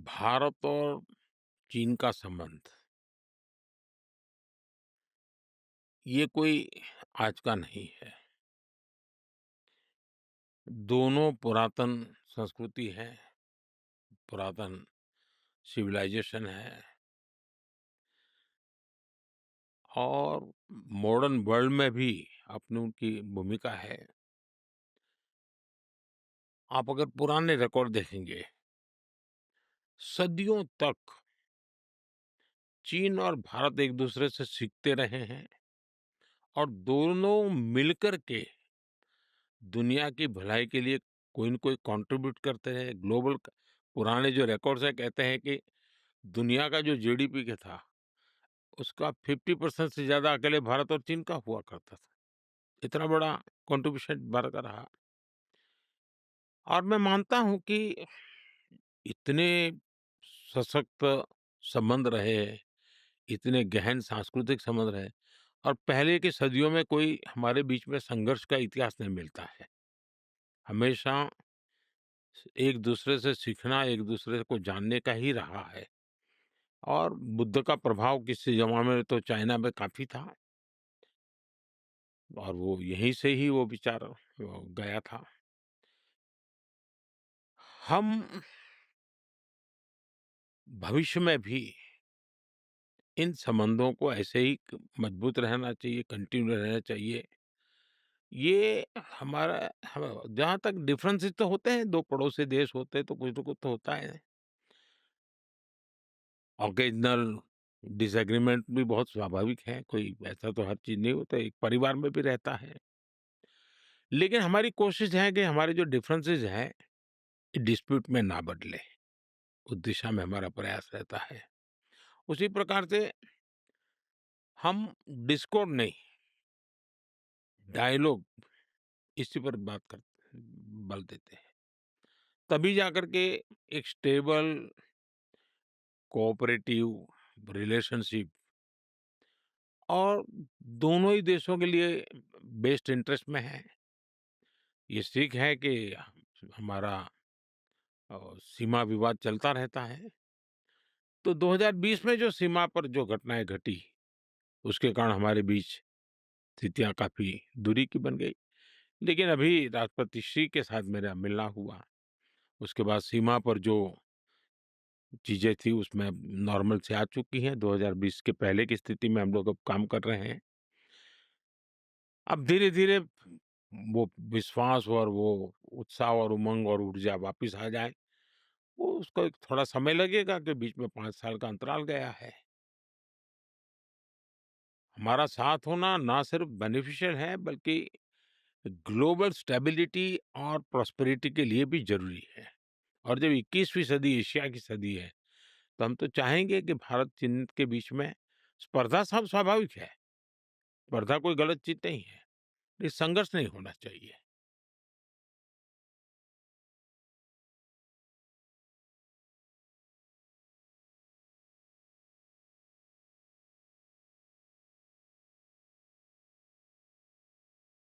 भारत और चीन का संबंध ये कोई आज का नहीं है। दोनों पुरातन संस्कृति है, पुरातन सिविलाइजेशन है और मॉडर्न वर्ल्ड में भी अपनी उनकी भूमिका है। आप अगर पुराने रिकॉर्ड देखेंगे, सदियों तक चीन और भारत एक दूसरे से सीखते रहे हैं और दोनों मिलकर के दुनिया की भलाई के लिए कोई न कोई कंट्रीब्यूट करते रहे। पुराने जो रिकॉर्ड्स हैं कहते हैं कि दुनिया का जो जीडीपी का था, उसका 50% से ज़्यादा अकेले भारत और चीन का हुआ करता था। इतना बड़ा कंट्रीब्यूशन भारत का रहा। और मैं मानता हूँ कि इतने सशक्त संबंध रहे, इतने गहन सांस्कृतिक संबंध रहे और पहले की सदियों में कोई हमारे बीच में संघर्ष का इतिहास नहीं मिलता है। हमेशा एक दूसरे से सीखना, एक दूसरे को जानने का ही रहा है। और बुद्ध का प्रभाव किस ज़माने में तो चाइना में काफ़ी था और वो यहीं से ही वो विचार गया था। हम भविष्य में भी इन संबंधों को ऐसे ही मजबूत रहना चाहिए, कंटिन्यू रहना चाहिए। ये हमारा हम जहाँ तक डिफरेंसेस तो होते हैं, 2 पड़ोसी देश होते हैं तो कुछ न कुछ तो होता है। ऑकेजनल डिसएग्रीमेंट भी बहुत स्वाभाविक है, कोई ऐसा तो हर चीज़ नहीं होता, एक परिवार में भी रहता है। लेकिन हमारी कोशिश है कि हमारे जो डिफरेंसेस हैं, डिस्प्यूट में ना बदले, उस दिशा में हमारा प्रयास रहता है। उसी प्रकार से हम डिस्कॉर्ड नहीं, डायलॉग इसी पर बात कर बल देते हैं। तभी जाकर के एक स्टेबल कोऑपरेटिव रिलेशनशिप और दोनों ही देशों के लिए बेस्ट इंटरेस्ट में है। ये सीख है कि हमारा सीमा विवाद चलता रहता है। तो 2020 में जो सीमा पर जो घटनाएँ घटी, उसके कारण हमारे बीच स्थितियाँ काफ़ी दूरी की बन गई। लेकिन अभी राष्ट्रपति शी के साथ मेरा मिलना हुआ। उसके बाद सीमा पर जो चीज़ें थी उसमें अब नॉर्मल से आ चुकी हैं। 2020 के पहले की स्थिति में हम लोग अब काम कर रहे हैं। अब धीरे-धीरे वो विश्वास और वो उत्साह और उमंग और ऊर्जा वापस आ जाए, वो उसको एक थोड़ा समय लगेगा कि बीच में 5 साल का अंतराल गया है। हमारा साथ होना ना सिर्फ बेनिफिशियल है बल्कि ग्लोबल स्टेबिलिटी और प्रॉस्पेरिटी के लिए भी ज़रूरी है। और जब 21वीं सदी एशिया की सदी है, तो हम तो चाहेंगे कि भारत-चीन के बीच में स्पर्धा सब स्वाभाविक है। स्पर्धा कोई गलत चीज़ नहीं है। ये संघर्ष नहीं होना चाहिए।